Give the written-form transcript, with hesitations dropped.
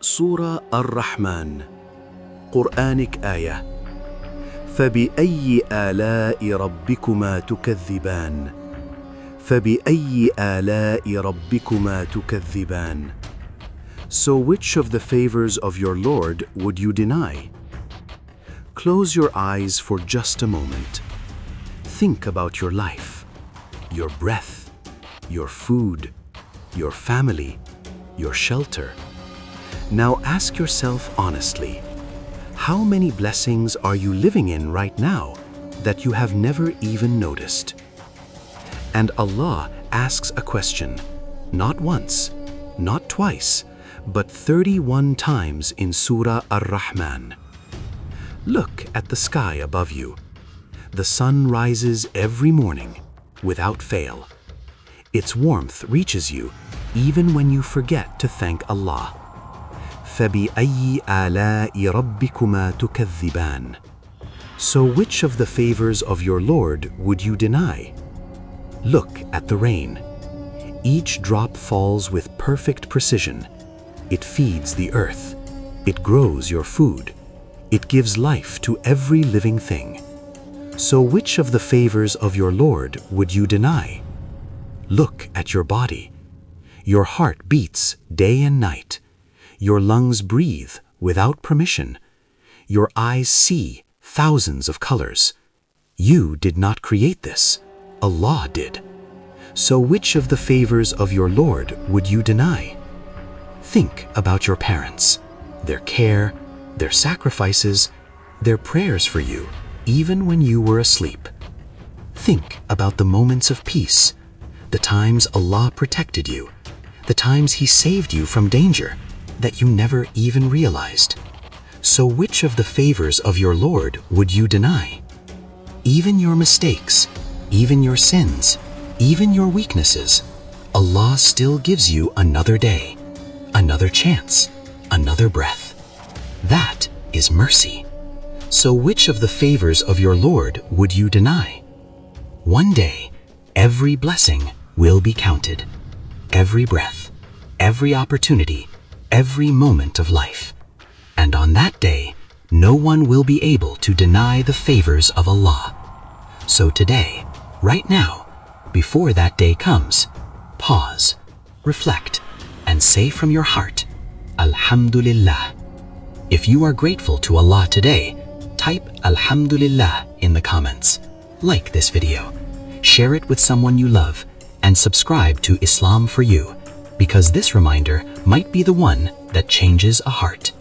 Surah Rahman, Quranic ayah. فبأي آلاء ربكما تكذبان فبأي آلاء ربكما تكذبان. So which of the favors of your Lord would you deny? Close your eyes for just a moment. Think about your life, your breath, your food, your family, your shelter. Now ask yourself honestly, how many blessings are you living in right now that you have never even noticed? And Allah asks a question, not once, not twice, but 31 times in Surah Rahman. Look at the sky above you. The sun rises every morning, without fail. Its warmth reaches you even when you forget to thank Allah. فَبِأَيِّ آلَاءِ رَبِّكُمَا تُكَذِّبَانِ. So which of the favors of your Lord would you deny? Look at the rain. Each drop falls with perfect precision. It feeds the earth. It grows your food. It gives life to every living thing. So which of the favors of your Lord would you deny? Look at your body. Your heart beats day and night. Your lungs breathe without permission. Your eyes see thousands of colors. You did not create this. Allah did. So which of the favors of your Lord would you deny? Think about your parents, their care, their sacrifices, their prayers for you, even when you were asleep. Think about the moments of peace, the times Allah protected you, the times He saved you from danger that you never even realized. So which of the favors of your Lord would you deny? Even your mistakes, even your sins, even your weaknesses, Allah still gives you another day, another chance, another breath. That is mercy. So which of the favors of your Lord would you deny? One day, every blessing will be counted. Every breath, every opportunity, every moment of life. And on that day, no one will be able to deny the favors of Allah. So today, right now, before that day comes, pause, reflect, and say from your heart, Alhamdulillah. If you are grateful to Allah today, type Alhamdulillah in the comments. Like this video, share it with someone you love, and subscribe to Islam for You, because this reminder might be the one that changes a heart.